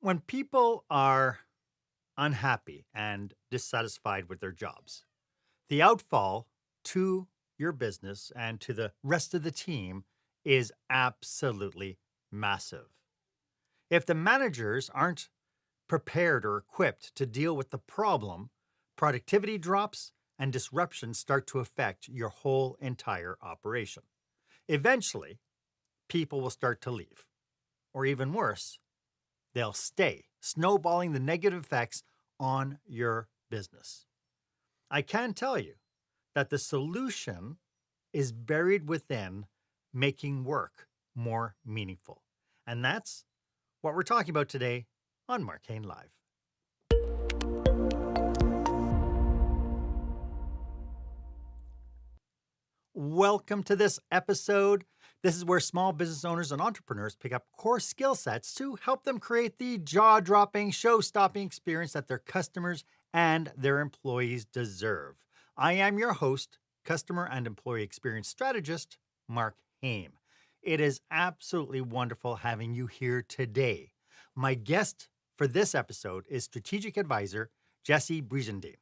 When people are unhappy and dissatisfied with their jobs, the outfall to your business and to the rest of the team is absolutely massive. If the managers aren't prepared or equipped to deal with the problem, productivity drops and disruptions start to affect your whole entire operation. Eventually, people will start to leave, or even worse, they'll stay, snowballing the negative effects on your business. I can tell you that the solution is buried within making work more meaningful. And that's what we're talking about today on Marc Haine Live. Welcome to this episode. This is where small business owners and entrepreneurs pick up core skill sets to help them create the jaw dropping, show stopping experience that their customers and their employees deserve. I am your host, customer and employee experience strategist, Marc Haine. It is absolutely wonderful having you here today. My guest for this episode is strategic advisor Jesse Brisendine.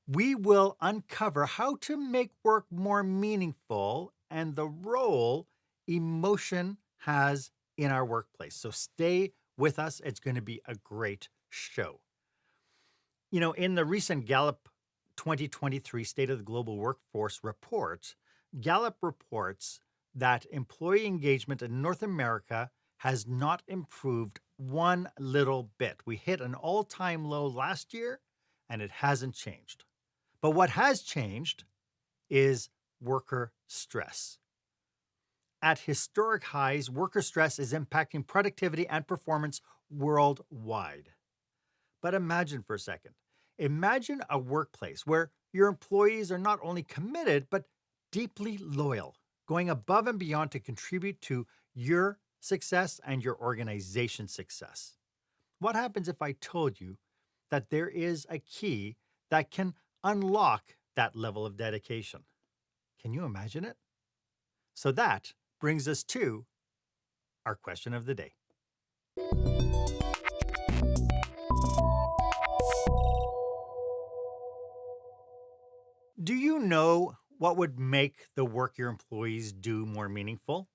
We will uncover how to make work more meaningful and the role emotion has in our workplace. So stay with us. It's going to be a great show. In the recent Gallup 2023 State of the Global Workforce report, Gallup reports that employee engagement in North America has not improved one little bit. We hit an all-time low last year, and it hasn't changed. But what has changed is worker stress. At historic highs, worker stress is impacting productivity and performance worldwide. But imagine for a second. Imagine a workplace where your employees are not only committed, but deeply loyal, going above and beyond to contribute to your success and your organization's success. What happens if I told you that there is a key that can unlock that level of dedication? Can you imagine it? So that brings us to our question of the day. Do you know what would make the work your employees do more meaningful?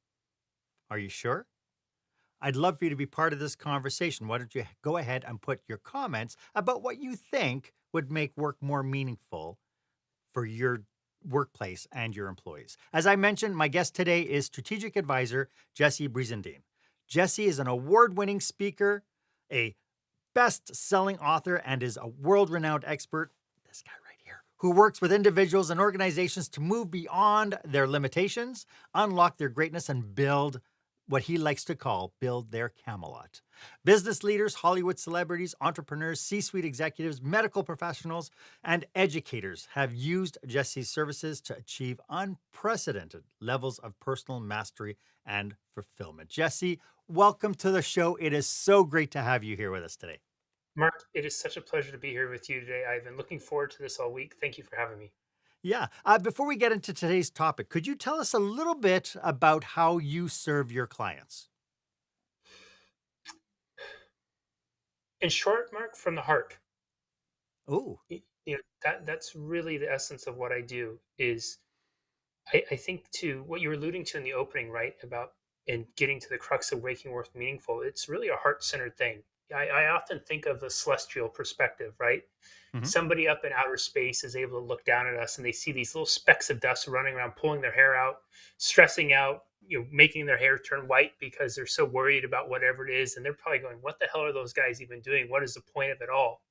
Are you sure? I'd love for you to be part of this conversation. Why don't you go ahead and put your comments about what you think would make work more meaningful for your workplace and your employees. As I mentioned, my guest today is strategic advisor Jesse Brisendine. Jesse is an award-winning speaker, a best-selling author, and is a world-renowned expert, this guy right here, who works with individuals and organizations to move beyond their limitations, unlock their greatness, and build what he likes to call build their Camelot. Business leaders, Hollywood celebrities, entrepreneurs, C-suite executives, medical professionals, and educators have used Jesse's services to achieve unprecedented levels of personal mastery and fulfillment. Jesse, welcome to the show. It is so great to have you here with us today. Mark, it is such a pleasure to be here with you today. I've been looking forward to this all week. Thank you for having me. Yeah. Before we get into today's topic, could you tell us a little bit about how you serve your clients? In short, Mark, from the heart. Oh, That's really the essence of what I do. I think to what you were alluding to in the opening, right, about and getting to the crux of making work meaningful. It's really a heart-centered thing. I often think of the celestial perspective, right? hmm Somebody up in outer space is able to look down at us and they see these little specks of dust running around, pulling their hair out, stressing out, making their hair turn white because they're so worried about whatever it is. And they're probably going, what the hell are those guys even doing? What is the point of it all?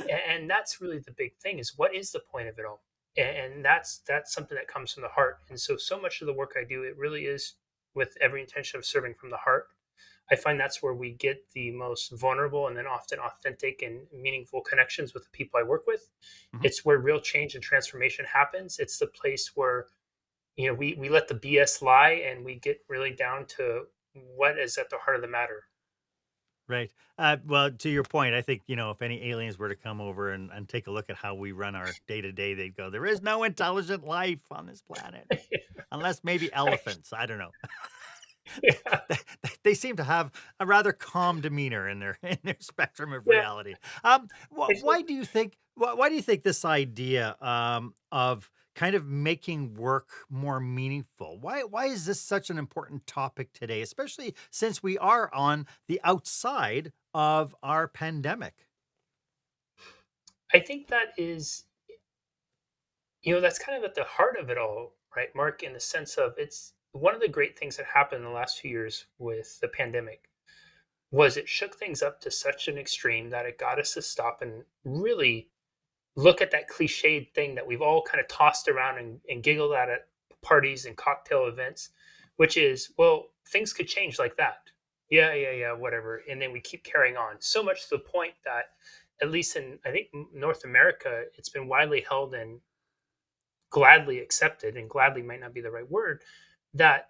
And that's really the big thing, is what is the point of it all? And that's something that comes from the heart. And so much of the work I do, it really is with every intention of serving from the heart. I find that's where we get the most vulnerable and then often authentic and meaningful connections with the people I work with. hmm It's where real change and transformation happens. It's the place where we let the BS lie and we get really down to what is at the heart of the matter. Right. Well, to your point, I think, if any aliens were to come over and take a look at how we run our day to day, they'd go, there is no intelligent life on this planet, unless maybe Right. elephants. I don't know. Yeah. They seem to have a rather calm demeanor in their spectrum of Yeah. reality. I think Why do you think this idea of kind of making work more meaningful? Why is this such an important topic today, especially since we are on the outside of our pandemic? I think that is, that's kind of at the heart of it all, right, Mark, in the sense of it's one of the great things that happened in the last few years with the pandemic was it shook things up to such an extreme that it got us to stop and really look at that cliched thing that we've all kind of tossed around and giggled at parties and cocktail events, which is, well, things could change like that. Yeah, yeah, yeah, whatever. And then we keep carrying on. So much to the point that, at least in, I think, North America, it's been widely held and gladly accepted, and gladly might not be the right word, that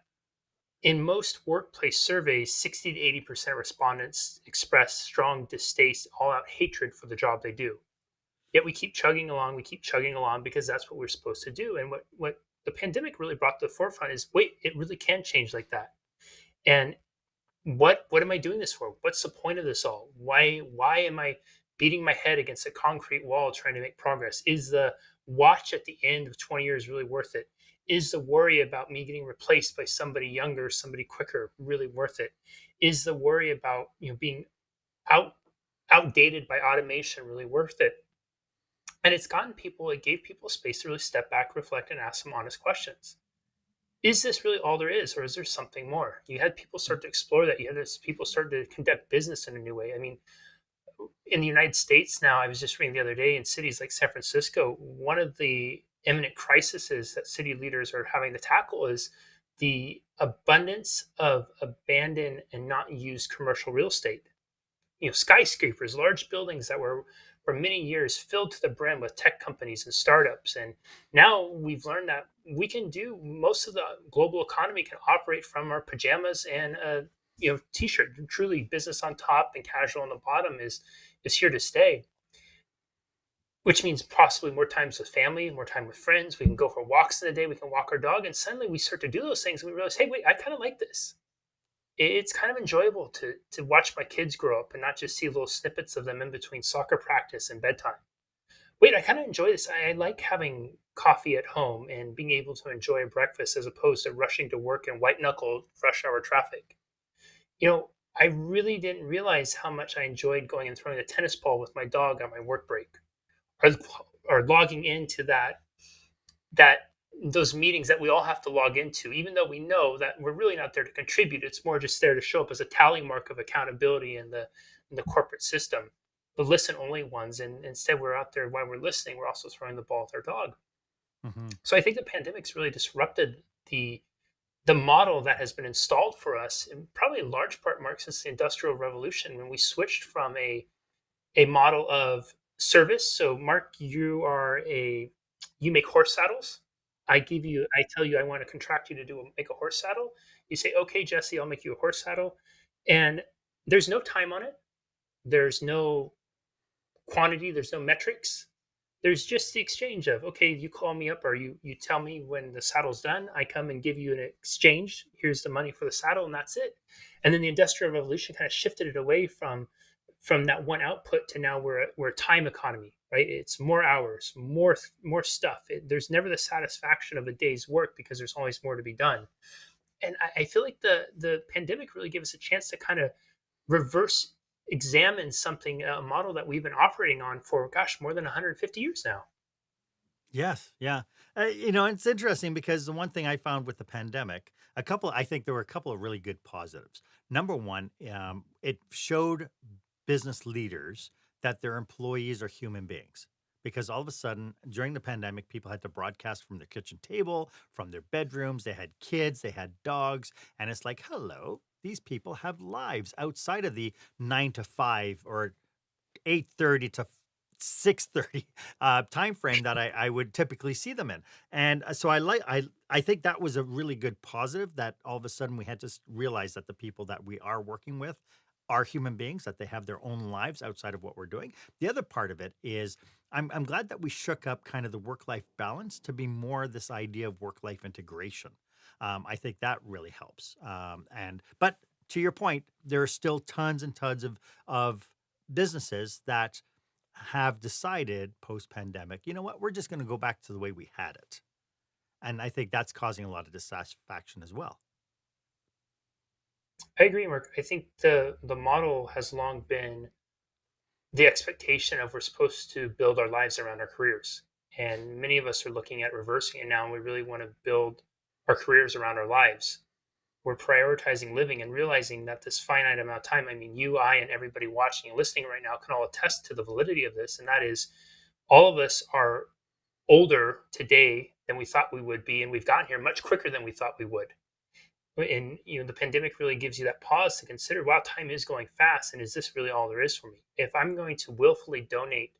in most workplace surveys, 60 to 80% respondents express strong distaste, all out hatred for the job they do. Yet we keep chugging along because that's what we're supposed to do. And what the pandemic really brought to the forefront is, wait, it really can change like that. And what am I doing this for? What's the point of this all? Why am I beating my head against a concrete wall trying to make progress? Is the watch at the end of 20 years really worth it? Is the worry about me getting replaced by somebody younger, somebody quicker really worth it? Is the worry about being out outdated by automation really worth it? And it gave people space to really step back, reflect, and ask some honest questions. Is this really all there is, or is there something more? You had people start to explore that. You had people start to conduct business in a new way. I mean, in the United States now, I was just reading the other day, in cities like San Francisco, one of the imminent crises that city leaders are having to tackle is the abundance of abandoned and not used commercial real estate. Skyscrapers, large buildings that were for many years filled to the brim with tech companies and startups. And now we've learned that we can do most of the global economy can operate from our pajamas and a t-shirt. Truly, business on top and casual on the bottom is here to stay. Which means possibly more times with family, more time with friends. We can go for walks in the day. We can walk our dog, and suddenly we start to do those things, and we realize, hey, wait, I kind of like this. It's kind of enjoyable to watch my kids grow up and not just see little snippets of them in between soccer practice and bedtime. Wait, I kind of enjoy this. I like having coffee at home and being able to enjoy a breakfast as opposed to rushing to work in white knuckle rush hour traffic. I really didn't realize how much I enjoyed going and throwing a tennis ball with my dog on my work break, or, or logging into that those meetings that we all have to log into, even though we know that we're really not there to contribute. It's more just there to show up as a tally mark of accountability in the corporate system, the listen only ones. And instead, we're out there while we're listening, we're also throwing the ball with our dog. Mhm. So I think the pandemic's really disrupted the model that has been installed for us, and probably in large part, Mark, since the Industrial Revolution, when we switched from a model of service. So, Mark, you make horse saddles. I tell you, I want to contract you to make a horse saddle. You say, okay, Jesse, I'll make you a horse saddle. And there's no time on it. There's no quantity. There's no metrics. There's just the exchange of, okay, you call me up, or you tell me when the saddle's done. I come and give you an exchange. Here's the money for the saddle, and that's it. And then the Industrial Revolution kind of shifted it away from that one output to now we're a time economy, right? It's more hours, more stuff. There's never the satisfaction of a day's work because there's always more to be done. And I feel like the pandemic really gave us a chance to kind of reverse examine something, a model that we've been operating on for, gosh, more than 150 years now. Yes, yeah. It's interesting because the one thing I found with the pandemic, I think there were a couple of really good positives. Number one, it showed business leaders that their employees are human beings. Because all of a sudden, during the pandemic, people had to broadcast from their kitchen table, from their bedrooms. They had kids, they had dogs. And it's like, hello, these people have lives outside of the 9 to 5 or 8:30 to 6:30 time frame that I would typically see them in. And so I think that was a really good positive that all of a sudden we had to realize that the people that we are working with are human beings, that they have their own lives outside of what we're doing. The other part of it is I'm glad that we shook up kind of the work-life balance to be more this idea of work-life integration. I think that really helps. But to your point, there are still tons and tons of businesses that have decided post pandemic, you know what, we're just going to go back to the way we had it. And I think that's causing a lot of dissatisfaction as well. I agree, Mark. I think the model has long been the expectation of we're supposed to build our lives around our careers. And many of us are looking at reversing it now, and we really want to build our careers around our lives. We're prioritizing living and realizing that this finite amount of time, I mean, you, I, and everybody watching and listening right now can all attest to the validity of this. And that is, all of us are older today than we thought we would be, and we've gotten here much quicker than we thought we would. And the pandemic really gives you that pause to consider, wow, time is going fast, and is this really all there is for me? If I'm going to willfully donate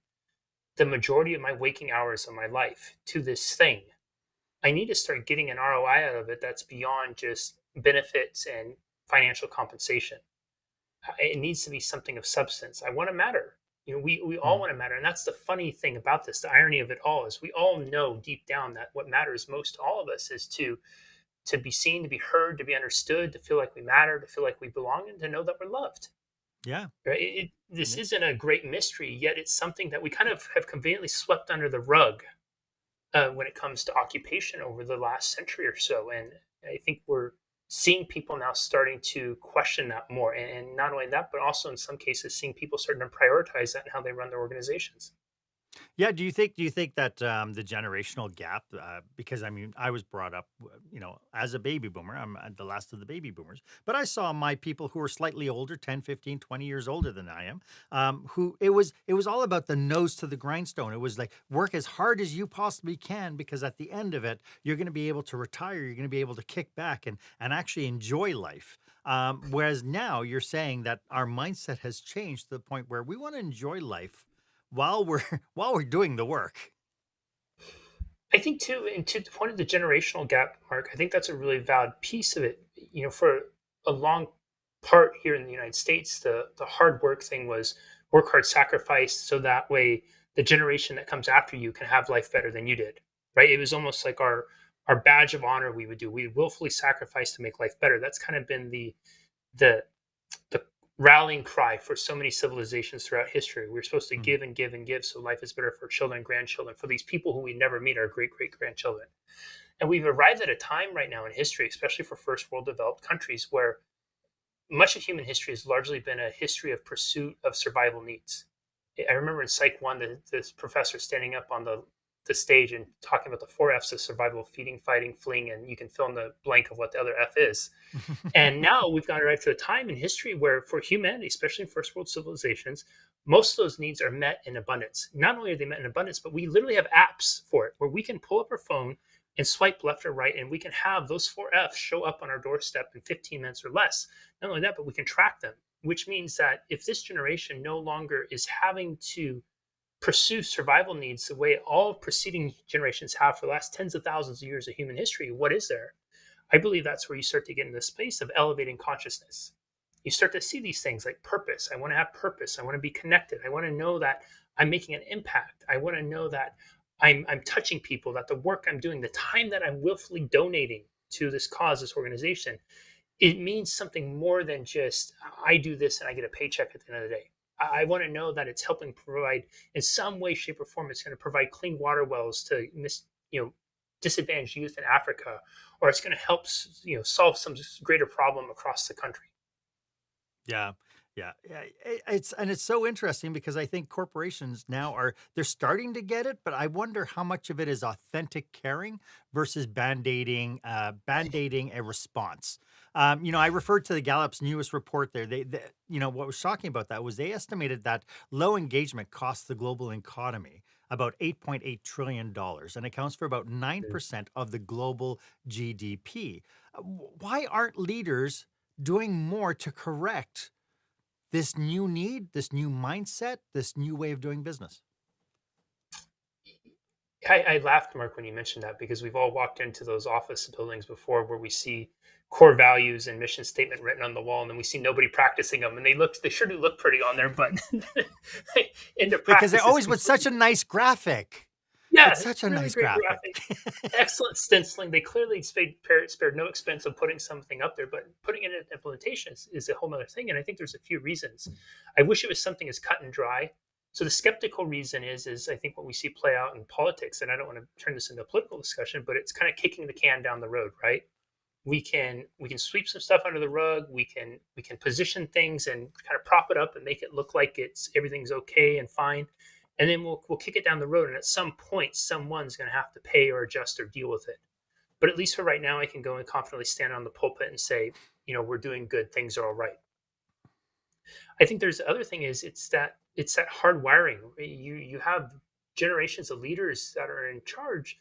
the majority of my waking hours of my life to this thing, I need to start getting an ROI out of it that's beyond just benefits and financial compensation. It needs to be something of substance. I want to matter. We all Mm. want to matter. And that's the funny thing about this. The irony of it all is we all know deep down that what matters most to all of us is to be seen, to be heard, to be understood, to feel like we matter, to feel like we belong, and to know that we're loved. Yeah. Right? This Yeah. isn't a great mystery, yet it's something that we kind of have conveniently swept under the rug when it comes to occupation over the last century or so. And I think we're seeing people now starting to question that more. And not only that, but also in some cases, seeing people starting to prioritize that in how they run their organizations. Yeah, do you think that the generational gap, because I mean, I was brought up, as a baby boomer. I'm the last of the baby boomers, but I saw my people who were slightly older, 10, 15, 20 years older than I am, who it was all about the nose to the grindstone. It was like work as hard as you possibly can, because at the end of it, you're going to be able to retire, you're going to be able to kick back and actually enjoy life. Whereas now you're saying that our mindset has changed to the point where we want to enjoy life while we're while we're doing the work. I think too, and to the point of the generational gap, Mark, I think that's a really valid piece of it. For a long part here in the United States, the hard work thing was work hard, sacrifice, so that way the generation that comes after you can have life better than you did. Right? It was almost like our badge of honor we would do. We willfully sacrifice to make life better. That's kind of been the the rallying cry for so many civilizations throughout history. We're supposed to Mhm. give and give and give so life is better for children and grandchildren, for these people who we never meet, our great great grandchildren. And we've arrived at a time right now in history, especially for first world developed countries, where much of human history has largely been a history of pursuit of survival needs. I remember in Psych 1, this professor standing up on the stage and talking about the four F's of survival: feeding, fighting, fleeing, and you can fill in the blank of what the other F is. And now we've got arrived to a time in history where, for humanity, especially in first world civilizations, most of those needs are met in abundance. Not only are they met in abundance, but we literally have apps for it where we can pull up our phone and swipe left or right, and we can have those four F's show up on our doorstep in 15 minutes or less. Not only that, but we can track them, which means that if this generation no longer is having to pursue survival needs the way all preceding generations have for the last tens of thousands of years of human history, what is there? I believe that's where you start to get into the space of elevating consciousness. You start to see these things like purpose. I want to have purpose. I want to be connected. I want to know that I'm making an impact. I want to know that I'm touching people, that the work I'm doing, the time that I'm willfully donating to this cause, this organization, it means something more than just I do this and I get a paycheck at the end of the day. I want to know that it's helping provide, in some way, shape, or form, it's going to provide clean water wells to disadvantaged youth in Africa, or it's going to help solve some greater problem across the country. Yeah. Yeah. It's so interesting because I think corporations now they're starting to get it, but I wonder how much of it is authentic caring versus band-aiding a response. I referred to the Gallup's newest report there. What was shocking about that was they estimated that low engagement costs the global economy about $8.8 trillion dollars and accounts for about Mm. 9% of the global GDP. Why aren't leaders doing more to correct this new need, this new mindset, this new way of doing business? I laughed, Mark, when you mentioned that, because we've all walked into those office buildings before where we see core values and mission statement written on the wall, and then we see nobody practicing them, and they sure do look pretty on there, but into Because they're practice, it's always with such completely. a nice graphic. Yeah, It's such a really nice great graphic. graphic. Excellent stenciling. They clearly spared no expense of putting something up there, but putting it in implementation is a whole other thing. And I think there's a few reasons. I wish it was something as cut and dry. So the skeptical reason is I think what we see play out in politics, and I don't want to turn this into a political discussion, but it's kind of kicking the can down the road, right? We can sweep some stuff under the rug. We can position things and kind of prop it up and make it look like it's everything's okay and fine, and then we'll kick it down the road. And at some point, someone's going to have to pay or adjust or deal with it. But at least for right now, I can go and confidently stand on the pulpit and say, we're doing good. Things are all right. I think there's the other thing is it's that hard wiring. You have generations of leaders that are in charge,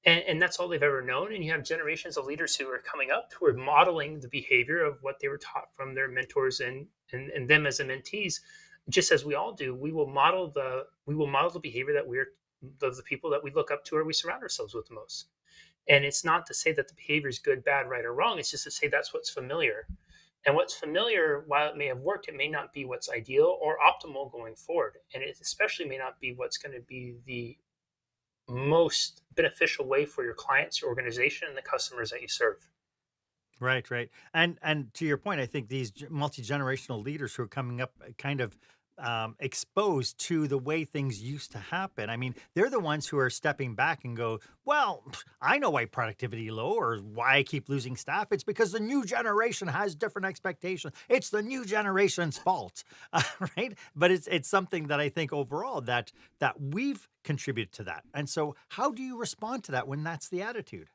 and that's all they've ever known. And you have generations of leaders who are coming up who are modeling the behavior of what they were taught from their mentors and them as the mentees. Just as we all do, we will model the behavior that we're of the people that we look up to or we surround ourselves with the most. And it's not to say that the behavior is good, bad, right, or wrong. It's just to say that's what's familiar. And what's familiar, while it may have worked, it may not be what's ideal or optimal going forward. And it especially may not be what's going to be the most beneficial way for your clients, your organization, and the customers that you serve. Right, right. And to your point, I think these multi-generational leaders who are coming up kind of exposed to the way things used to happen. I mean, they're the ones who are stepping back and go, well, I know why productivity low or why I keep losing staff. It's because the new generation has different expectations. It's the new generation's fault, right? But it's something that I think overall that we've contributed to that. And so, how do you respond to that when that's the attitude?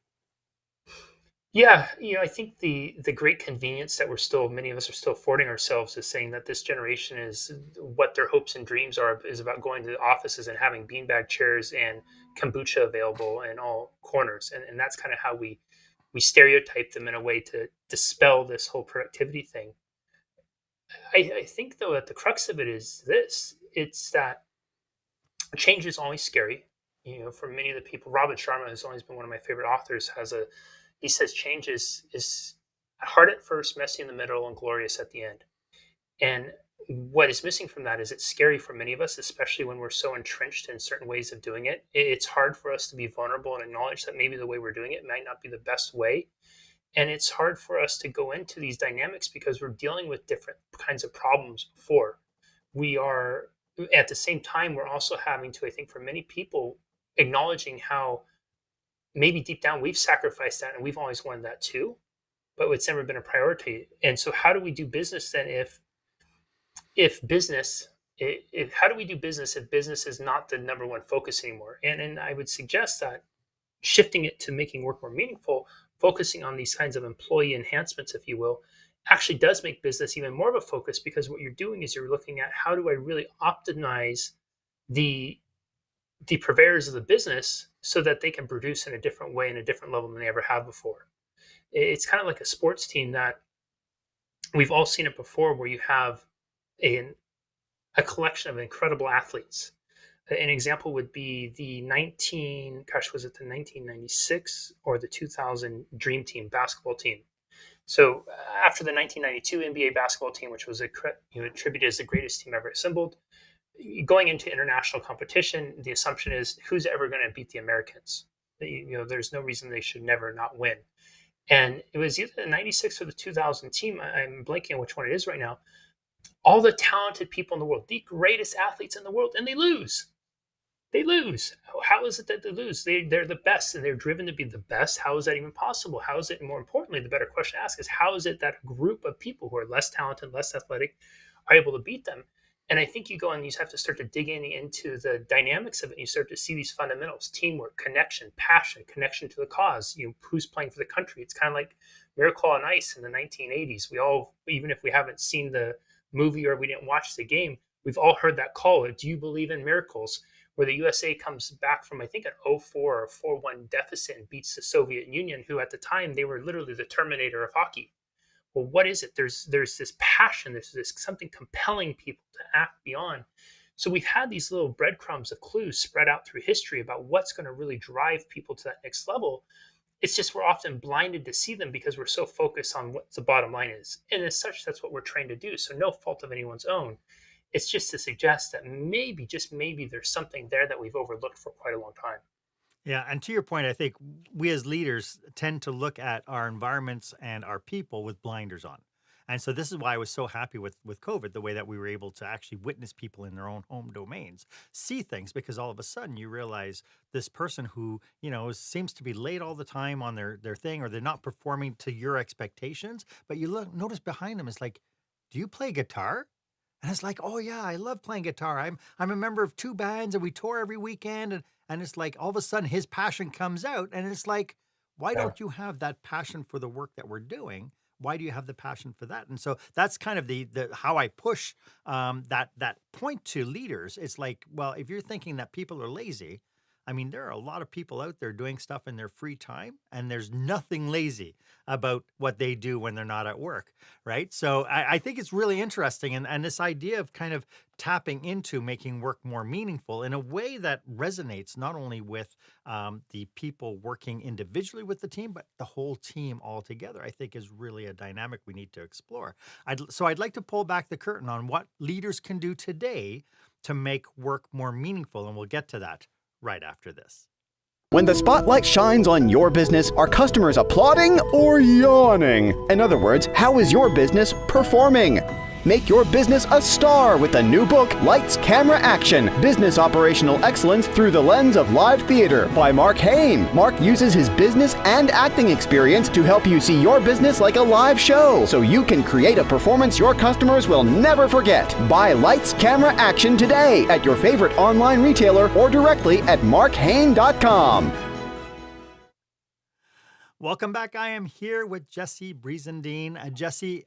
Yeah, I think the great convenience that many of us are still affording ourselves is saying that this generation is what their hopes and dreams are is about going to the offices and having beanbag chairs and kombucha available in all corners, and that's kind of how we stereotype them in a way to dispel this whole productivity thing. I think though that the crux of it is this: it's that change is always scary. For many of the people, Robin Sharma, who's always been one of my favorite authors, he says change is hard at first, messy in the middle, and glorious at the end. And what is missing from that is it's scary for many of us, especially when we're so entrenched in certain ways of doing it. It's hard for us to be vulnerable and acknowledge that maybe the way we're doing it might not be the best way. And it's hard for us to go into these dynamics because we're dealing with different kinds of problems before. We are, at the same time, we're also having to, I think, for many people, acknowledging how maybe deep down we've sacrificed that and we've always wanted that too, but it's never been a priority. And so how do we do business then if business how do we do business if business is not the number one focus anymore? And I would suggest that shifting it to making work more meaningful, focusing on these kinds of employee enhancements, if you will, actually does make business even more of a focus, because what you're doing is you're looking at how do I really optimize the the purveyors of the business so that they can produce in a different way, in a different level than they ever have before. It's kind of like a sports team that we've all seen it before, where you have a, a collection of incredible athletes. An example would be the 1996 or the 2000 Dream Team basketball team. So after the 1992 NBA basketball team, which was attributed as the greatest team ever assembled, going into international competition, the assumption is who's ever going to beat the Americans? There's no reason they should never not win. And it was either the 96 or the 2000 team. I'm blanking on which one it is right now. All the talented people in the world, the greatest athletes in the world, and they lose. They lose. How is it that they lose? They're the best and they're driven to be the best. How is that even possible? How is it, more importantly, the better question to ask is how is it that a group of people who are less talented, less athletic are able to beat them? And I think you go and you have to start to dig into the dynamics of it. And you start to see these fundamentals: teamwork, connection, passion, connection to the cause. Who's playing for the country? It's kind of like Miracle on Ice in the 1980s. We all, even if we haven't seen the movie or we didn't watch the game, we've all heard that call. Do you believe in miracles? Where the USA comes back from, I think, an 0-4 or 4-1 deficit and beats the Soviet Union, who at the time they were literally the Terminator of hockey. Well, what is it? There's this passion, there's this something compelling people to act beyond. So we've had these little breadcrumbs of clues spread out through history about what's going to really drive people to that next level. It's just we're often blinded to see them because we're so focused on what the bottom line is. And as such, that's what we're trained to do. So no fault of anyone's own. It's just to suggest that maybe, just maybe, there's something there that we've overlooked for quite a long time. Yeah, and to your point, I think we as leaders tend to look at our environments and our people with blinders on. And so this is why I was so happy with COVID, the way that we were able to actually witness people in their own home domains, see things, because all of a sudden you realize this person who, seems to be late all the time on their thing, or they're not performing to your expectations, but you look notice behind them, it's like, do you play guitar? And it's like, oh yeah, I love playing guitar. I'm a member of two bands and we tour every weekend. And it's like all of a sudden his passion comes out. And it's like, why Yeah. don't you have that passion for the work that we're doing? Why do you have the passion for that? And so that's kind of the how I push that point to leaders. It's like, well, if you're thinking that people are lazy, I mean, there are a lot of people out there doing stuff in their free time, and there's nothing lazy about what they do when they're not at work, right? So I think it's really interesting. And this idea of kind of tapping into making work more meaningful in a way that resonates not only with the people working individually with the team, but the whole team all together, I think is really a dynamic we need to explore. So I'd like to pull back the curtain on what leaders can do today to make work more meaningful. And we'll get to that right after this. When the spotlight shines on your business, are customers applauding or yawning? In other words, how is your business performing? Make your business a star with the new book, Lights, Camera, Action, Business Operational Excellence Through the Lens of Live Theater by Marc Haine. Marc uses his business and acting experience to help you see your business like a live show, so you can create a performance your customers will never forget. Buy Lights, Camera, Action today at your favorite online retailer or directly at marchaine.com. Welcome back. I am here with Jesse Brisendine. Jesse,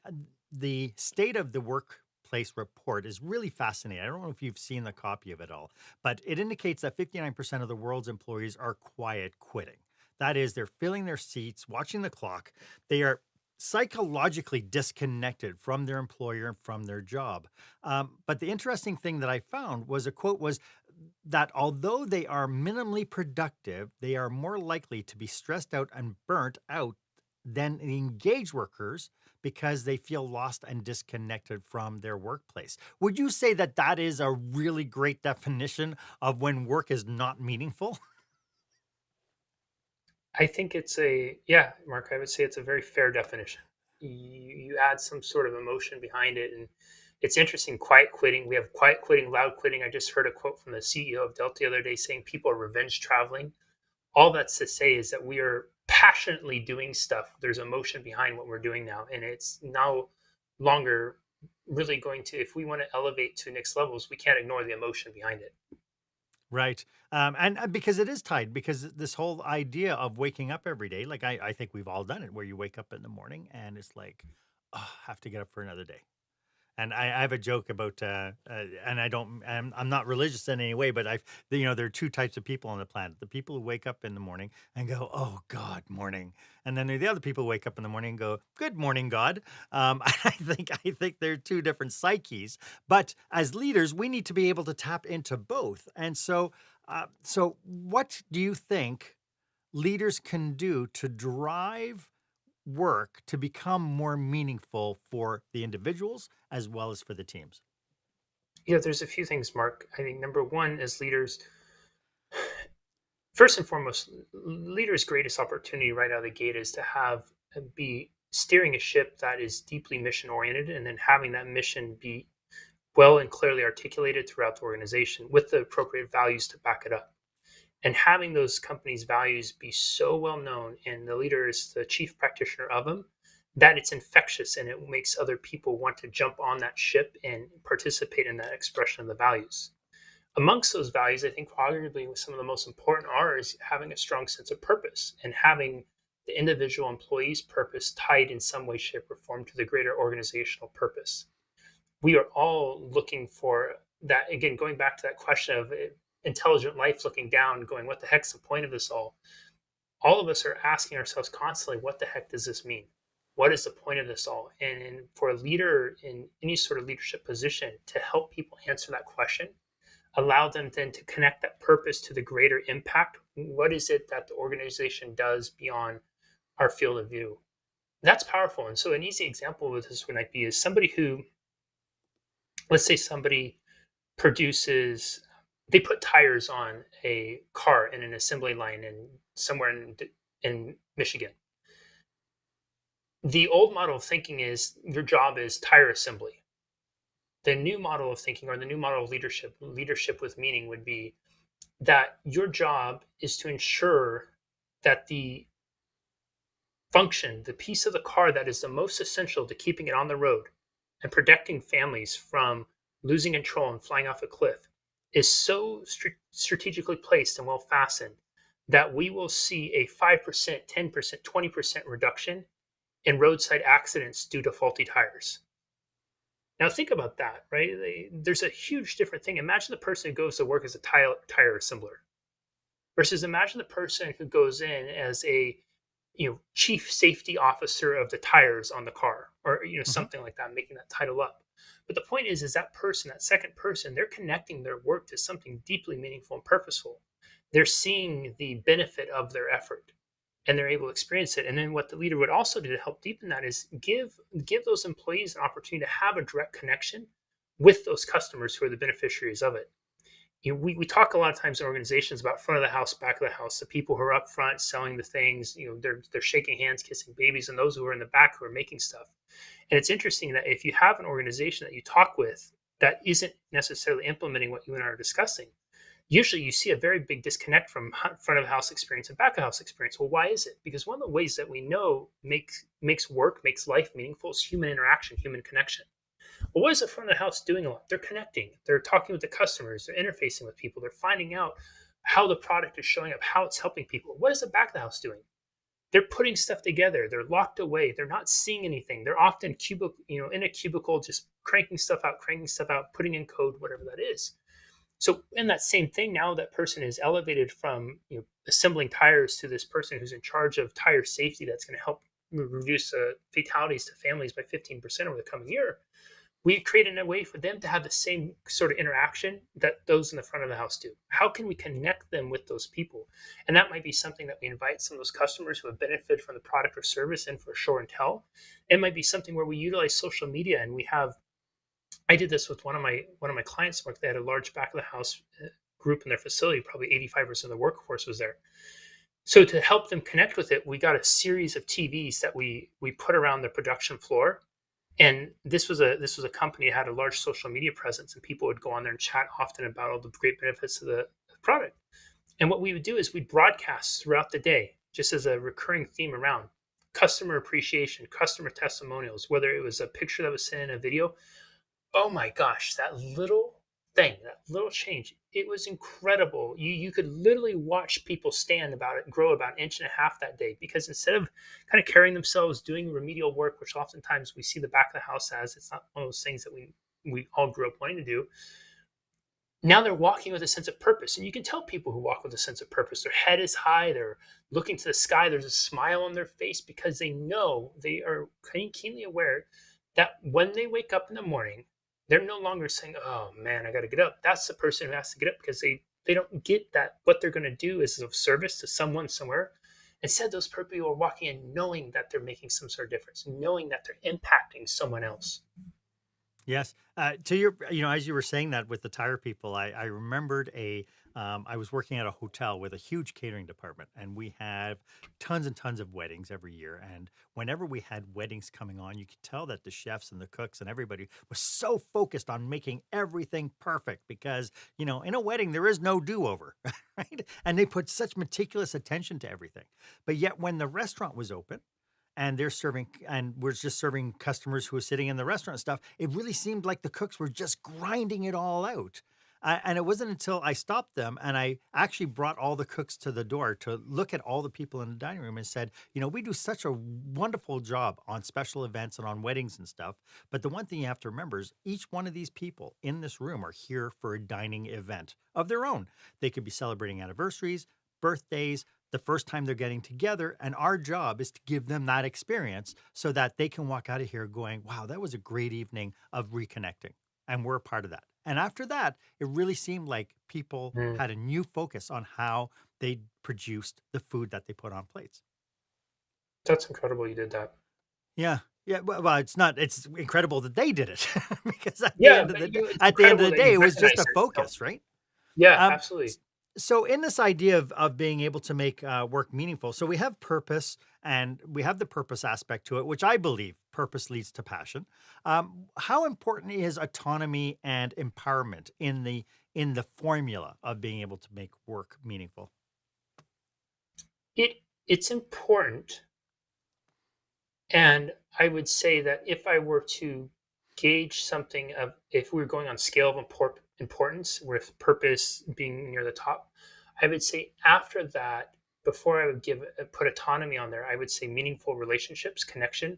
the State of the Workplace report is really fascinating. I don't know if you've seen the copy of it all, but it indicates that 59% of the world's employees are quiet quitting. That is, they're filling their seats, watching the clock. They are psychologically disconnected from their employer and from their job. But the interesting thing that I found was a quote was that although they are minimally productive, they are more likely to be stressed out and burnt out than engaged workers because they feel lost and disconnected from their workplace. Would you say that that is a really great definition of when work is not meaningful? I think yeah, Mark, I would say it's a very fair definition. You add some sort of emotion behind it. And it's interesting, quiet quitting. We have quiet quitting, loud quitting. I just heard a quote from the CEO of Delta the other day saying people are revenge traveling. All that's to say is that we are passionately doing stuff. There's emotion behind what we're doing now. And it's no longer really going to, if we want to elevate to next levels, we can't ignore the emotion behind it. Right. And because it is tied, because this whole idea of waking up every day, like I think we've all done it, where you wake up in the morning and it's like, oh, have to get up for another day. And I have a joke about, and I'm not religious in any way, but there are two types of people on the planet: the people who wake up in the morning and go, "Oh God, morning," and then there are the other people who wake up in the morning and go, "Good morning, God." I think they're two different psyches, but as leaders, we need to be able to tap into both. And so what do you think leaders can do to drive work to become more meaningful for the individuals as well as for the teams? Yeah, there's a few things, Mark. I think number one, as leaders, first and foremost, leaders' greatest opportunity right out of the gate is to have be steering a ship that is deeply mission oriented, and then having that mission be well and clearly articulated throughout the organization with the appropriate values to back it up. And having those companies' values be so well known, and the leader is the chief practitioner of them, that it's infectious and it makes other people want to jump on that ship and participate in that expression of the values. Amongst those values, I think arguably some of the most important are is having a strong sense of purpose and having the individual employee's purpose tied in some way, shape, or form to the greater organizational purpose. We are all looking for that. Again, going back to that question of intelligent life looking down, going, what the heck's the point of this all? All of us are asking ourselves constantly, what the heck does this mean? What is the point of this all? And for a leader in any sort of leadership position to help people answer that question, allow them then to connect that purpose to the greater impact. What is it that the organization does beyond our field of view? That's powerful. And so an easy example of this might be is somebody who, let's say somebody produces they put tires on a car in an assembly line somewhere in Michigan. The old model of thinking is your job is tire assembly. The new model of thinking, or the new model of leadership with meaning, would be that your job is to ensure that the function, the piece of the car that is the most essential to keeping it on the road and protecting families from losing control and flying off a cliff, is so strategically placed and well fastened that we will see a 5%, 10%, 20% reduction in roadside accidents due to faulty tires. Now think about that, right? There's a huge different thing. Imagine the person who goes to work as a tire assembler versus imagine the person who goes in as a chief safety officer of the tires on the car, or something like that, making that title up. But the point is that person, that second person, they're connecting their work to something deeply meaningful and purposeful. They're seeing the benefit of their effort, and they're able to experience it. And then what the leader would also do to help deepen that is give those employees an opportunity to have a direct connection with those customers who are the beneficiaries of it. We talk a lot of times in organizations about front of the house, back of the house, the people who are up front selling the things, they're shaking hands, kissing babies, and those who are in the back who are making stuff. And it's interesting that if you have an organization that you talk with that isn't necessarily implementing what you and I are discussing, usually you see a very big disconnect from front of house experience and back of house experience. Well, why is it? Because one of the ways that we know makes life meaningful is human interaction, human connection. Well, what is the front of the house doing a lot? They're connecting. They're talking with the customers. They're interfacing with people. They're finding out how the product is showing up, how it's helping people. What is the back of the house doing? They're putting stuff together. They're locked away. They're not seeing anything. They're often in a cubicle, just cranking stuff out, putting in code, whatever that is. So in that same thing, now that person is elevated from assembling tires to this person who's in charge of tire safety that's going to help reduce fatalities to families by 15% over the coming year. We created a way for them to have the same sort of interaction that those in the front of the house do. How can we connect them with those people? And that might be something that we invite some of those customers who have benefited from the product or service in for show and tell. It might be something where we utilize social media, and I did this with one of my clients. Marc, they had a large back of the house group in their facility. Probably 85% of the workforce was there. So to help them connect with it, we got a series of TVs that we put around the production floor. And this was a company that had a large social media presence, and people would go on there and chat often about all the great benefits of the product. And what we would do is we'd broadcast throughout the day, just as a recurring theme around customer appreciation, customer testimonials, whether it was a picture that was sent in a video. Oh my gosh, that little thing, that little change, it was incredible. You could literally watch people grow about 1.5 inches that day, because instead of kind of carrying themselves, doing remedial work, which oftentimes we see the back of the house as, it's not one of those things that we all grew up wanting to do. Now they're walking with a sense of purpose. And you can tell people who walk with a sense of purpose, their head is high, they're looking to the sky, there's a smile on their face, because they know, they are keenly aware that when they wake up in the morning, they're no longer saying, oh man, I got to get up. That's the person who has to get up, because they don't get that what they're going to do is of service to someone somewhere. Instead, those people are walking in knowing that they're making some sort of difference, knowing that they're impacting someone else. Yes. To your, as you were saying that with the tire people, I remembered I was working at a hotel with a huge catering department, and we have tons and tons of weddings every year. And whenever we had weddings coming on, you could tell that the chefs and the cooks and everybody was so focused on making everything perfect, because, in a wedding, there is no do-over, right? And they put such meticulous attention to everything. But yet when the restaurant was open, and we're just serving customers who are sitting in the restaurant and stuff, it really seemed like the cooks were just grinding it all out. And it wasn't until I stopped them and I actually brought all the cooks to the door to look at all the people in the dining room and said, we do such a wonderful job on special events and on weddings and stuff. But the one thing you have to remember is each one of these people in this room are here for a dining event of their own. They could be celebrating anniversaries, birthdays, the first time they're getting together. And our job is to give them that experience so that they can walk out of here going, wow, that was a great evening of reconnecting. And we're a part of that. And after that, it really seemed like people had a new focus on how they produced the food that they put on plates. That's incredible you did that. Yeah. Yeah. Well, it's incredible that they did it because at the end of the day, it was just a focus, right? Yeah, Um, absolutely. s- so, in this idea of being able to make work meaningful, so we have purpose and we have the purpose aspect to it, which I believe purpose leads to passion. How important is autonomy and empowerment in the formula of being able to make work meaningful? It's important, and I would say that if I were to gauge something of if we were going on scale of importance with purpose being near the top, I would say after that, before I would put autonomy on there, I would say meaningful relationships, connection.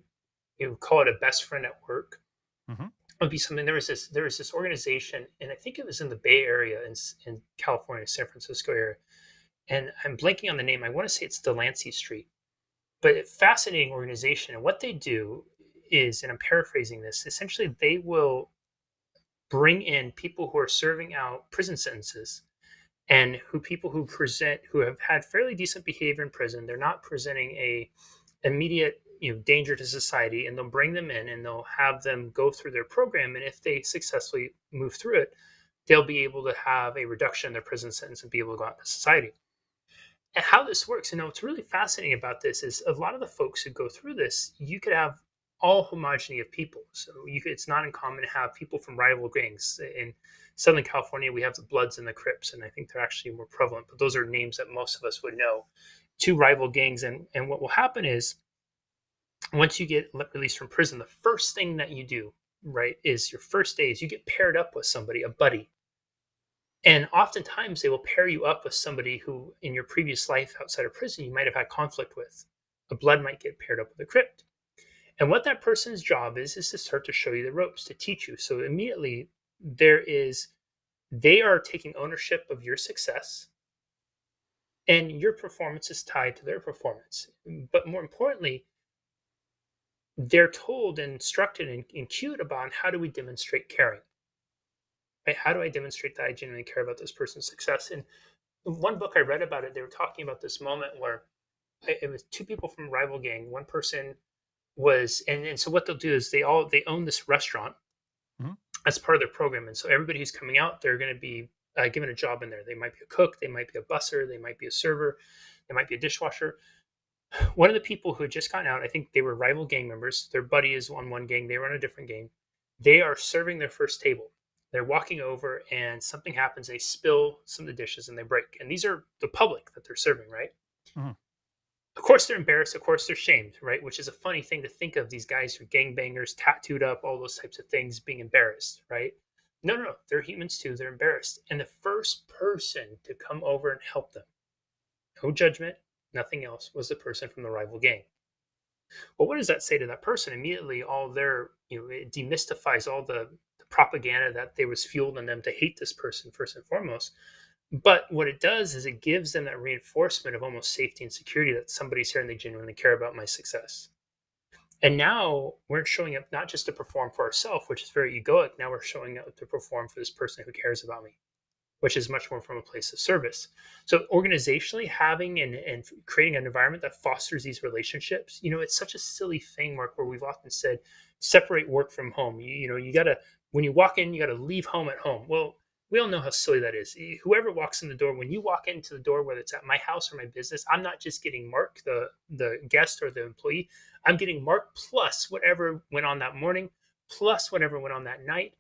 You would call it a best friend at work. Hmm. Would be something. There was this organization, and I think it was in the Bay Area in California, San Francisco area, and I'm blanking on the name. I want to say it's Delancey Street, but a fascinating organization. And what they do is, and I'm paraphrasing this, essentially they will bring in people who are serving out prison sentences and who have had fairly decent behavior in prison. They're not presenting a immediate danger to society, and they'll bring them in and they'll have them go through their program. And if they successfully move through it, they'll be able to have a reduction in their prison sentence and be able to go out into society. And how this works, what's really fascinating about this is a lot of the folks who go through this, you could have all homogeneity of people. So it's not uncommon to have people from rival gangs. In Southern California, we have the Bloods and the Crips, and I think they're actually more prevalent, but those are names that most of us would know. Two rival gangs. And what will happen is once you get released from prison, the first thing that you do, right, is your first day is you get paired up with somebody, a buddy. And oftentimes they will pair you up with somebody who in your previous life outside of prison you might have had conflict with. A blood might get paired up with a crypt. And what that person's job is to start to show you the ropes, to teach you. So immediately they are taking ownership of your success, and your performance is tied to their performance. But more importantly, they're told and instructed and cued about how do we demonstrate caring, right? How do I demonstrate that I genuinely care about this person's success? And one book I read about it, they were talking about this moment where it was two people from a rival gang. One person was, and so what they'll do is they own this restaurant Hmm. as part of their program, and so everybody who's coming out, they're going to be given a job in there. They might be a cook, they might be a busser, they might be a server, they might be a dishwasher. One of the people who had just gotten out, I think they were rival gang members. Their buddy is on one gang, they were on a different gang. They are serving their first table. They're walking over, and something happens. They spill some of the dishes and they break. And these are the public that they're serving, right? Hmm. Of course, they're embarrassed. Of course, they're shamed, right? Which is a funny thing to think of, these guys who are gangbangers, tattooed up, all those types of things, being embarrassed, right? No, no, no. They're humans too. They're embarrassed. And the first person to come over and help them, no judgment, nothing else, was the person from the rival gang. Well, what does that say to that person? Immediately, all their, it demystifies all the propaganda that there was fueled in them to hate this person first and foremost. But what it does is it gives them that reinforcement of almost safety and security that somebody's here and they genuinely care about my success. And now we're showing up not just to perform for ourselves, which is very egoic. Now we're showing up to perform for this person who cares about me, which is much more from a place of service. So organizationally, having and creating an environment that fosters these relationships, it's such a silly thing, Mark, where we've often said, separate work from home. You gotta, when you walk in, you gotta leave home at home. Well, we all know how silly that is. Whoever walks in the door, when you walk into the door, whether it's at my house or my business, I'm not just getting Mark, the guest or the employee. I'm getting Mark plus whatever went on that morning, plus whatever went on that night.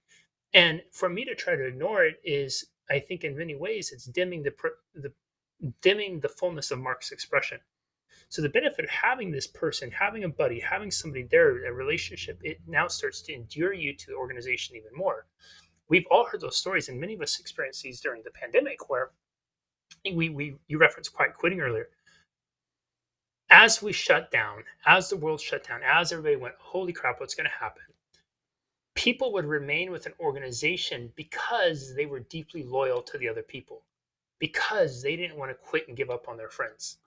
And for me to try to ignore it is, I think, in many ways, it's dimming the fullness of Mark's expression. So the benefit of having this person, having a buddy, having somebody there, a relationship, it now starts to endear you to the organization even more. We've all heard those stories, and many of us experienced these during the pandemic, where you referenced quiet quitting earlier. As we shut down, as the world shut down, as everybody went, holy crap, what's going to happen? People would remain with an organization because they were deeply loyal to the other people, because they didn't want to quit and give up on their friends.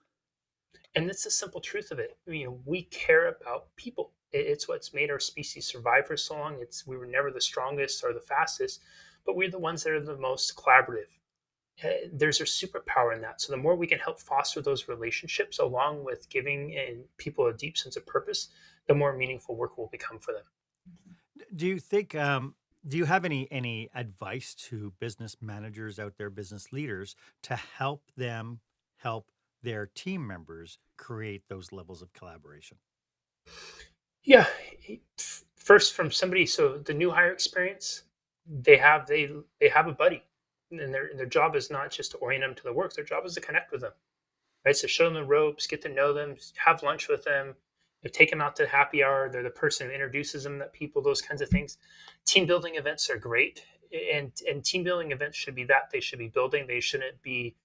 And that's the simple truth of it. We care about people. It's what's made our species survive for so long. We were never the strongest or the fastest, but we're the ones that are the most collaborative. There's a superpower in that. So the more we can help foster those relationships, along with giving people a deep sense of purpose, the more meaningful work will become for them. Do you think Do you have any advice to business managers out there, business leaders, to help them help their team members create those levels of collaboration? Yeah. First, from somebody, so the new hire experience, they have a buddy, and their job is not just to orient them to the work. Their job is to connect with them, right? So show them the ropes, get to know them, have lunch with them, take them out to happy hour. They're the person who introduces them to people, those kinds of things. Team building events are great, and team building events should be that they should be building. They shouldn't be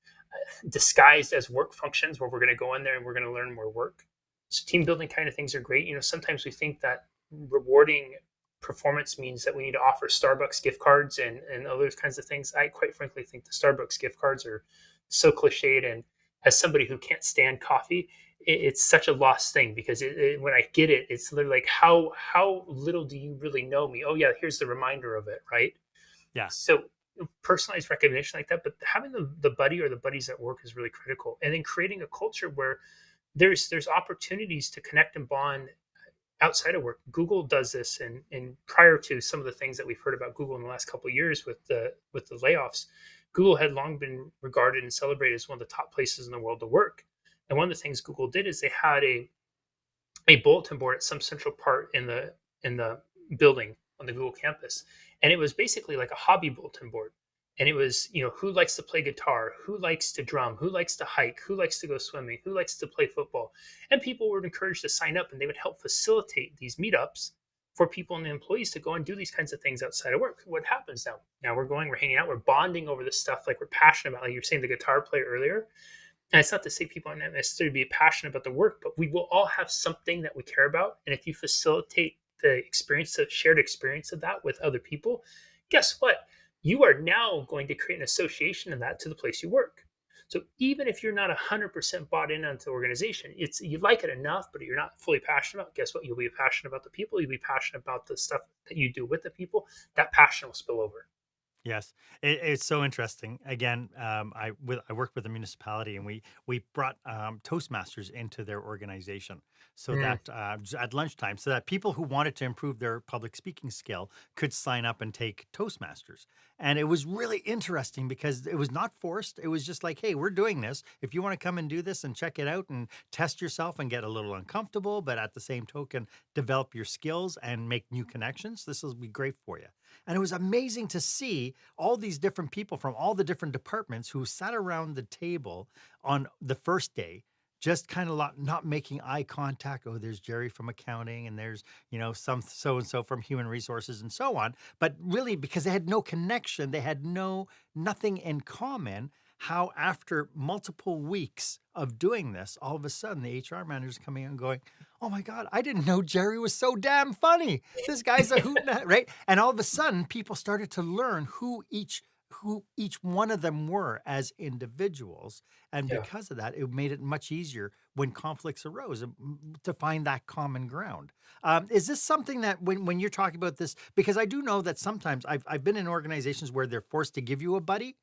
disguised as work functions where we're going to go in there and we're going to learn more work. So team building kind of things are great. Sometimes we think that rewarding performance means that we need to offer Starbucks gift cards and other kinds of things. I quite frankly think the Starbucks gift cards are so cliched. And as somebody who can't stand coffee, it's such a lost thing, because when I get it, it's literally like, how little do you really know me? Oh yeah, here's the reminder of it, right? Yeah. So personalized recognition like that, but having the buddy or the buddies at work is really critical. And then creating a culture where there's opportunities to connect and bond outside of work. Google does this, and prior to some of the things that we've heard about Google in the last couple of years with the layoffs, Google had long been regarded and celebrated as one of the top places in the world to work. And one of the things Google did is they had a bulletin board at some central part in the building on the Google campus, and it was basically like a hobby bulletin board. And it was, who likes to play guitar, who likes to drum, who likes to hike, who likes to go swimming, who likes to play football. And people were encouraged to sign up, and they would help facilitate these meetups for people and the employees to go and do these kinds of things outside of work. What happens now? Now we're hanging out, we're bonding over this stuff like we're passionate about, like you were saying, the guitar player earlier. And it's not to say people aren't necessarily be passionate about the work, but we will all have something that we care about. And if you facilitate the shared experience of that with other people, guess what? You are now going to create an association of that to the place you work. So even if you're not 100% bought in onto the organization, you like it enough, but you're not fully passionate about, guess what? You'll be passionate about the people. You'll be passionate about the stuff that you do with the people. That passion will spill over. Yes, it's so interesting. Again, I worked with a municipality, and we brought Toastmasters into their organization, so that at lunchtime, so that people who wanted to improve their public speaking skill could sign up and take Toastmasters. And it was really interesting because it was not forced. It was just like, hey, we're doing this. If you want to come and do this and check it out and test yourself and get a little uncomfortable, but at the same token, develop your skills and make new connections, this will be great for you. And it was amazing to see all these different people from all the different departments who sat around the table on the first day, just kind of not making eye contact. Oh, there's Jerry from accounting, and there's, some so-and-so from human resources and so on. But really, because they had no connection, they had nothing in common. How after multiple weeks of doing this, all of a sudden the HR manager's coming in and going, oh my God, I didn't know Jerry was so damn funny. This guy's a hoot, right? And all of a sudden people started to learn who each one of them were as individuals. And Yeah. because of that, it made it much easier when conflicts arose to find that common ground. Is this something that when you're talking about this, because I do know that sometimes I've been in organizations where they're forced to give you a buddy,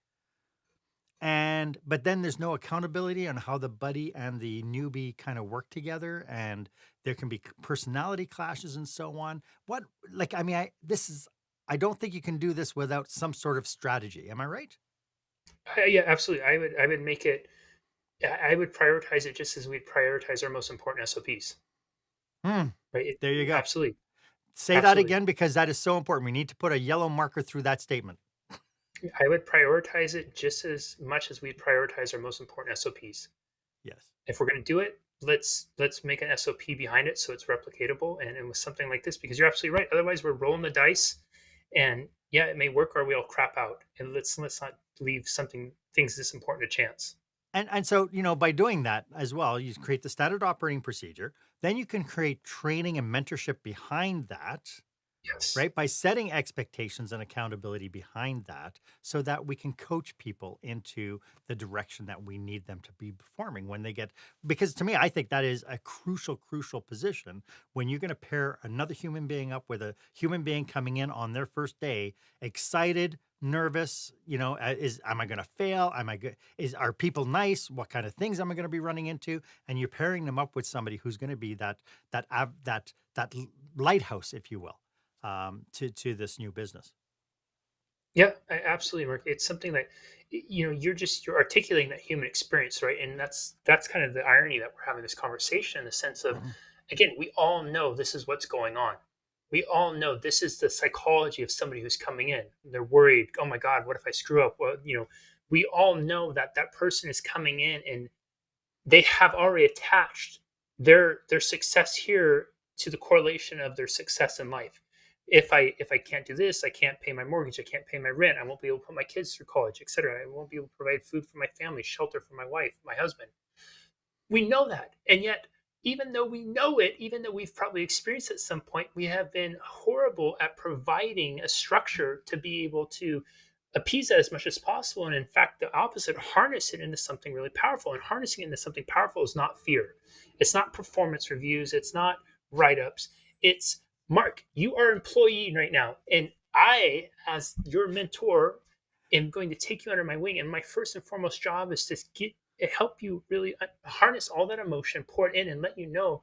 but then there's no accountability on how the buddy and the newbie kind of work together, and there can be personality clashes and so on. I don't think you can do this without some sort of strategy. Am I right? Yeah, absolutely. I would make it. I would prioritize it just as we'd prioritize our most important SOPs. Hmm. Right. There you go. Absolutely. Say that again, because that is so important. We need to put a yellow marker through that statement. I would prioritize it just as much as we prioritize our most important SOPs. Yes. If we're going to do it, let's make an SOP behind it so it's replicatable. And with something like this, because you're absolutely right. Otherwise, we're rolling the dice, and yeah, it may work or we'll crap out. And let's not leave things this important to chance. And so, by doing that as well, you create the standard operating procedure. Then you can create training and mentorship behind that. Yes. Right? By setting expectations and accountability behind that, so that we can coach people into the direction that we need them to be performing because to me, I think that is a crucial position when you're going to pair another human being up with a human being coming in on their first day, excited, nervous, am I going to fail? Are people nice? What kind of things am I going to be running into? And you're pairing them up with somebody who's going to be that lighthouse, if you will, to this new business. Yeah, absolutely, Mark. It's something that you're articulating that human experience, right? And that's kind of the irony that we're having this conversation in the sense of, Mhm. again, we all know this is what's going on. We all know this is the psychology of somebody who's coming in. They're worried. Oh my God, what if I screw up? Well, we all know that that person is coming in and they have already attached their success here to the correlation of their success in life. If I can't do this, I can't pay my mortgage, I can't pay my rent, I won't be able to put my kids through college, etc. I won't be able to provide food for my family, shelter for my wife, my husband. We know that. And yet, even though we know it, even though we've probably experienced it at some point, we have been horrible at providing a structure to be able to appease that as much as possible. And in fact, the opposite, harness it into something really powerful. And harnessing it into something powerful is not fear. It's not performance reviews. It's not write ups. It's Mark, you are an employee right now. And I, as your mentor, am going to take you under my wing. And my first and foremost job is to help you really harness all that emotion, pour it in, and let you know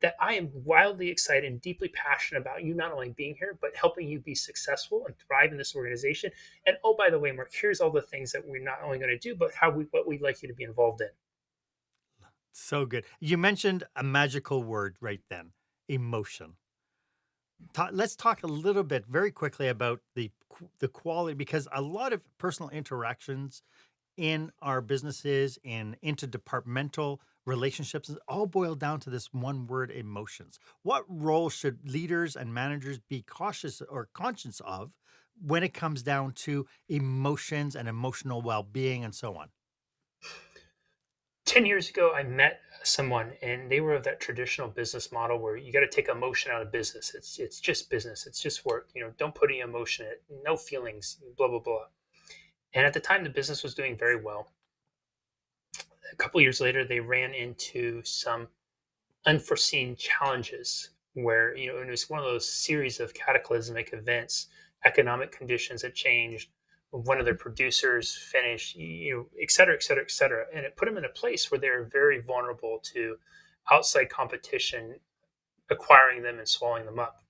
that I am wildly excited and deeply passionate about you not only being here, but helping you be successful and thrive in this organization. And oh, by the way, Mark, here's all the things that we're not only going to do, but what we'd like you to be involved in. So good. You mentioned a magical word right then, emotion. Let's talk a little bit very quickly about the quality, because a lot of personal interactions in our businesses and interdepartmental relationships all boil down to this one word, emotions. What role should leaders and managers be cautious or conscious of when it comes down to emotions and emotional well-being and so on? 10 years ago, I met someone and they were of that traditional business model where you got to take emotion out of business. It's just business. It's just work. Don't put any emotion in it. No feelings, blah, blah, blah. And at the time, the business was doing very well. A couple of years later, they ran into some unforeseen challenges where, and it was one of those series of cataclysmic events, economic conditions had changed, one of their producers finished, et cetera, et cetera, et cetera. And it put them in a place where they're very vulnerable to outside competition acquiring them and swallowing them up.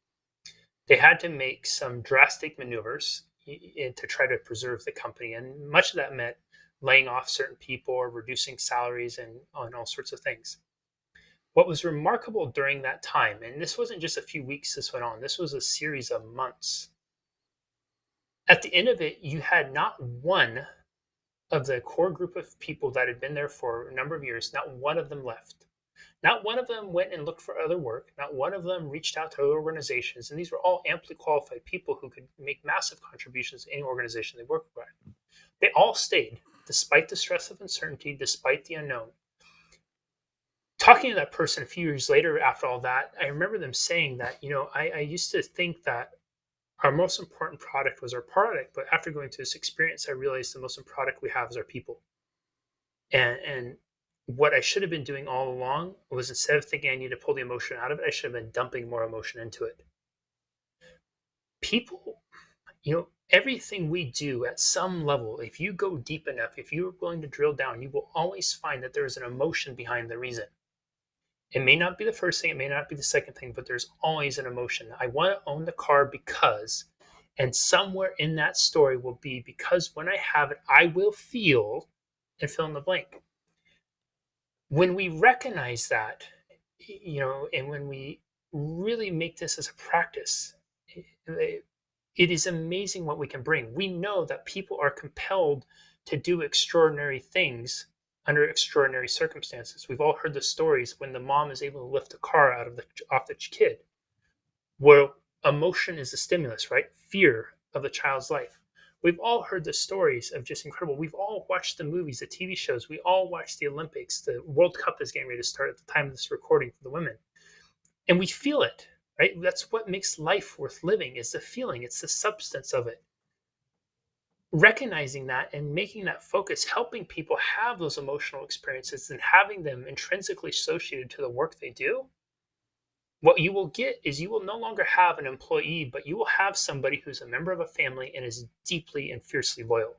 They had to make some drastic maneuvers to try to preserve the company. And much of that meant laying off certain people or reducing salaries and on all sorts of things. What was remarkable during that time, and this wasn't just a few weeks this went on, this was a series of months. At the end of it, you had not one of the core group of people that had been there for a number of years, not one of them left. Not one of them went and looked for other work. Not one of them reached out to other organizations. And these were all amply qualified people who could make massive contributions to any organization they worked with. They all stayed, despite the stress of uncertainty, despite the unknown. Talking to that person a few years later after all that, I remember them saying that, I used to think that our most important product was our product, but after going through this experience, I realized the most important product we have is our people. And what I should have been doing all along was, instead of thinking I need to pull the emotion out of it, I should have been dumping more emotion into it. People, everything we do at some level, if you go deep enough, if you're willing to drill down, you will always find that there's an emotion behind the reason. It may not be the first thing, it may not be the second thing, but there's always an emotion. I want to own the car because, and somewhere in that story will be because when I have it, I will feel, and fill in the blank. When we recognize that, and when we really make this as a practice, it is amazing what we can bring. We know that people are compelled to do extraordinary things under extraordinary circumstances. We've all heard the stories when the mom is able to lift the car off the kid. Well, emotion is the stimulus, right? Fear of the child's life. We've all heard the stories of just incredible. We've all watched the movies, the TV shows. We all watched the Olympics. The World Cup is getting ready to start at the time of this recording for the women. And we feel it, right? That's what makes life worth living, is the feeling. It's the substance of it. Recognizing that and making that focus, helping people have those emotional experiences and having them intrinsically associated to the work they do, what you will get is you will no longer have an employee, but you will have somebody who's a member of a family and is deeply and fiercely loyal.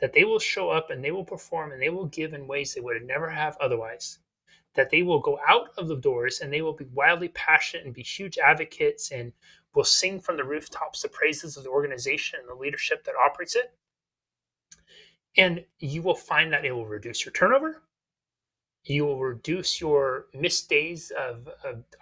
That they will show up and they will perform and they will give in ways they would never have otherwise. That they will go out of the doors and they will be wildly passionate and be huge advocates and will sing from the rooftops the praises of the organization and the leadership that operates it. And you will find that it will reduce your turnover. You will reduce your missed days of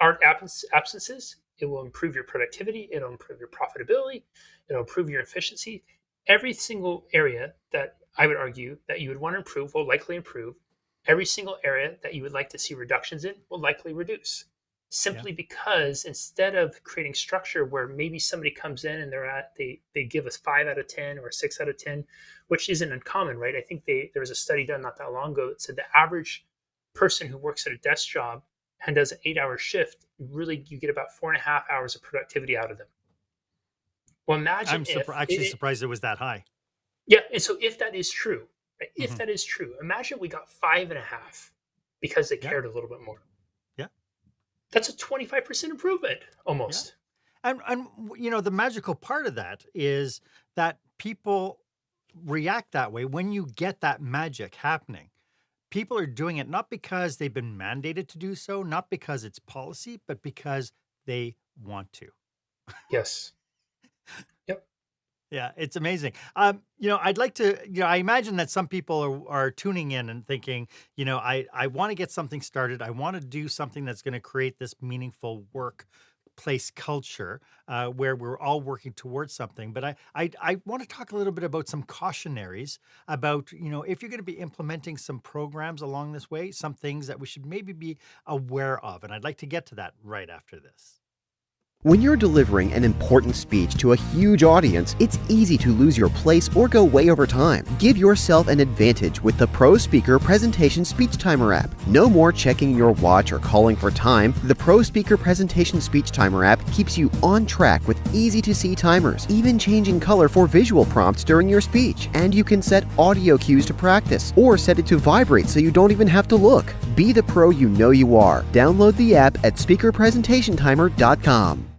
art absences. It will improve your productivity. It'll improve your profitability. It'll improve your efficiency. Every single area that I would argue that you would want to improve will likely improve. Every single area that you would like to see reductions in will likely reduce. Simply because instead of creating structure where maybe somebody comes in and they give us 5 out of 10 or 6 out of 10, which isn't uncommon, right? I think there was a study done not that long ago that said the average person who works at a desk job and does an 8-hour shift, really you get about 4.5 hours of productivity out of them. Well, imagine I'm surprised it was that high. Yeah, and so if that is true, right, if that is true, imagine we got 5.5 because they cared a little bit more. Yeah. That's a 25% improvement almost. Yeah. And the magical part of that is that people react that way when you get that magic happening. People are doing it not because they've been mandated to do so, not because it's policy, but because they want to. Yes. Yep. Yeah, it's amazing. I'd like to, I imagine that some people are tuning in and thinking, I want to get something started. I want to do something that's going to create this meaningful workplace culture where we're all working towards something. But I want to talk a little bit about some cautionaries about, if you're going to be implementing some programs along this way, some things that we should maybe be aware of. And I'd like to get to that right after this. When you're delivering an important speech to a huge audience, it's easy to lose your place or go way over time. Give yourself an advantage with the Pro Speaker Presentation Speech Timer app. No more checking your watch or calling for time. The Pro Speaker Presentation Speech Timer app keeps you on track with easy-to-see timers, even changing color for visual prompts during your speech. And you can set audio cues to practice or set it to vibrate so you don't even have to look. Be the pro you know you are. Download the app at speakerpresentationtimer.com.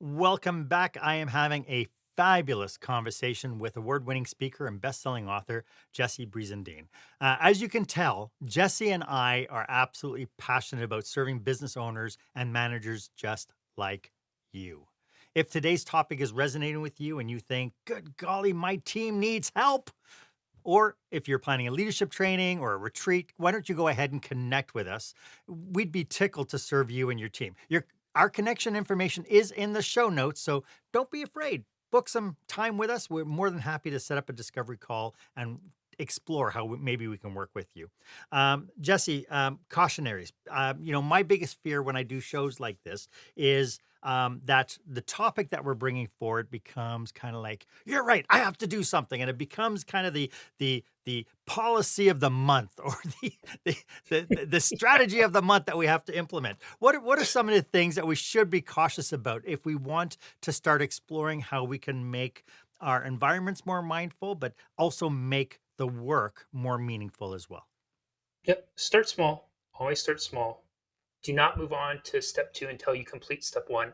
Welcome back. I am having a fabulous conversation with award-winning speaker and best-selling author, Jesse Brisendine. As you can tell, Jesse and I are absolutely passionate about serving business owners and managers just like you. If today's topic is resonating with you and you think, good golly, my team needs help, or if you're planning a leadership training or a retreat, why don't you go ahead and connect with us? We'd be tickled to serve you and your team. Our connection information is in the show notes, so don't be afraid. Book some time with us. We're more than happy to set up a discovery call and explore how maybe we can work with you. Jesse, cautionaries. My biggest fear when I do shows like this is that the topic that we're bringing forward becomes kind of like, you're right, I have to do something. And it becomes kind of the policy of the month or the strategy of the month that we have to implement. What are some of the things that we should be cautious about if we want to start exploring how we can make our environments more mindful, but also make the work more meaningful as well? Yep. Start small. Always start small. Do not move on to step 2 until you complete step 1.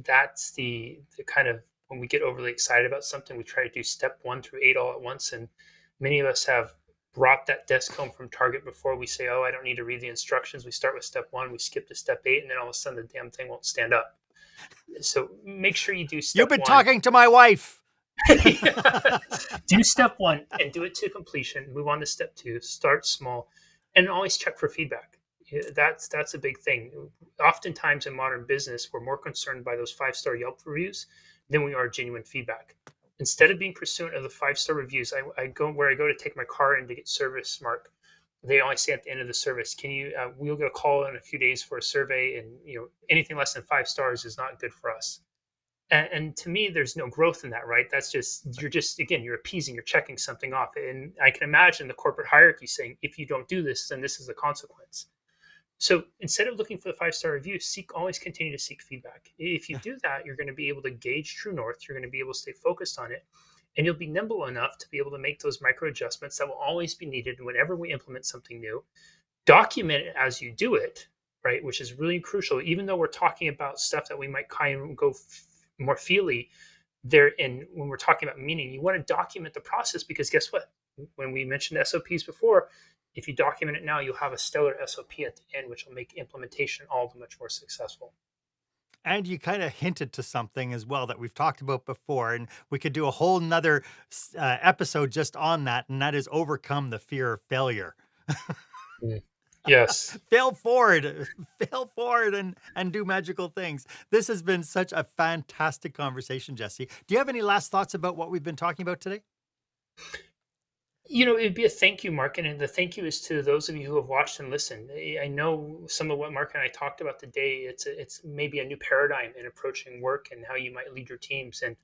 That's the kind of, when we get overly excited about something, we try to do step 1 through 8 all at once. And many of us have brought that desk home from Target before we say, oh, I don't need to read the instructions. We start with step 1, we skip to step 8, and then all of a sudden the damn thing won't stand up. So make sure you do step 1. You've been talking to my wife. Do step 1 and do it to completion. Move on to step 2. Start small and always check for feedback. That's a big thing. Oftentimes in modern business, we're more concerned by those 5-star Yelp reviews than we are genuine feedback. Instead of being pursuant of the 5-star reviews, I go to take my car in to get service, Marc. They always say at the end of the service, we'll get a call in a few days for a survey, and anything less than 5 stars is not good for us. And to me, there's no growth in that, right? You're appeasing, you're checking something off. And I can imagine the corporate hierarchy saying, if you don't do this, then this is the consequence. So instead of looking for the 5-star review, always continue to seek feedback. If you do that, you're going to be able to gauge true north. You're going to be able to stay focused on it, and you'll be nimble enough to be able to make those micro adjustments that will always be needed whenever we implement something new. Document it as you do it, right? Which is really crucial. Even though we're talking about stuff that we might kind of go more feely, when we're talking about meaning, you want to document the process, because guess what? When we mentioned SOPs before, if you document it now, you'll have a stellar SOP at the end, which will make implementation all the much more successful. And you kind of hinted to something as well that we've talked about before, and we could do a whole nother episode just on that, and that is overcome the fear of failure. Yes. Fail forward, and do magical things. This has been such a fantastic conversation, Jesse. Do you have any last thoughts about what we've been talking about today? It'd be a thank you, Mark, and the thank you is to those of you who have watched and listened. I know some of what Mark and I talked about today. It's maybe a new paradigm in approaching work and how you might lead your teams. And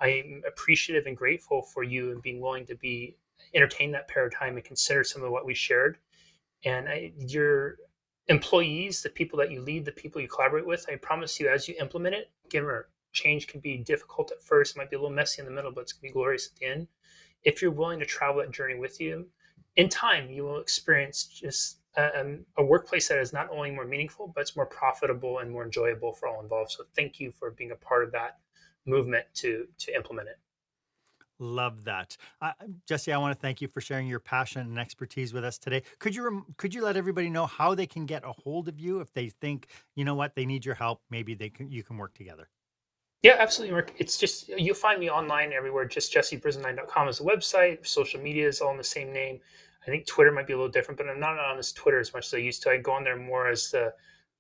I'm appreciative and grateful for you and being willing to entertain that paradigm and consider some of what we shared. And your employees, the people that you lead, the people you collaborate with, I promise you, as you implement it, change can be difficult at first. It might be a little messy in the middle, but it's going to be glorious at the end. If you're willing to travel that journey with you, in time, you will experience just a workplace that is not only more meaningful, but it's more profitable and more enjoyable for all involved. So thank you for being a part of that movement to implement it. Love that. Jesse, I want to thank you for sharing your passion and expertise with us today. Could you let everybody know how they can get a hold of you if they think, you know what, they need your help, maybe you can work together? Yeah, absolutely, Mark. It's just, you'll find me online everywhere. Just jessebrisendine.com is the website. Social media is all in the same name. I think Twitter might be a little different, but I'm not on this Twitter as much as I used to. I go on there more as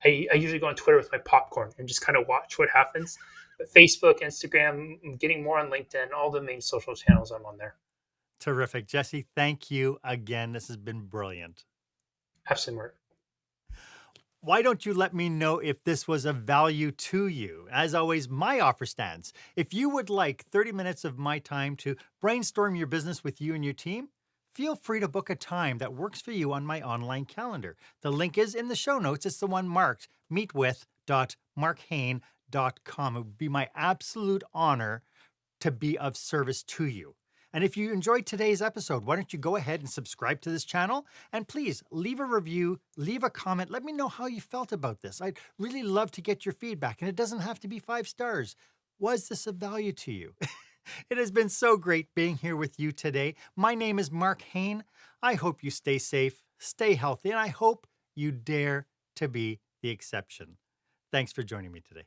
I usually go on Twitter with my popcorn and just kind of watch what happens. But Facebook, Instagram, I'm getting more on LinkedIn, all the main social channels, I'm on there. Terrific. Jesse, thank you again. This has been brilliant. Absolutely, Mark. Why don't you let me know if this was of value to you? As always, my offer stands. If you would like 30 minutes of my time to brainstorm your business with you and your team, feel free to book a time that works for you on my online calendar. The link is in the show notes. It's the one marked meetwith.markhaine.com. It would be my absolute honor to be of service to you. And if you enjoyed today's episode, why don't you go ahead and subscribe to this channel? And please leave a review, leave a comment. Let me know how you felt about this. I'd really love to get your feedback, and it doesn't have to be 5 stars. Was this of value to you? It has been so great being here with you today. My name is Marc Haine. I hope you stay safe, stay healthy, and I hope you dare to be the exception. Thanks for joining me today.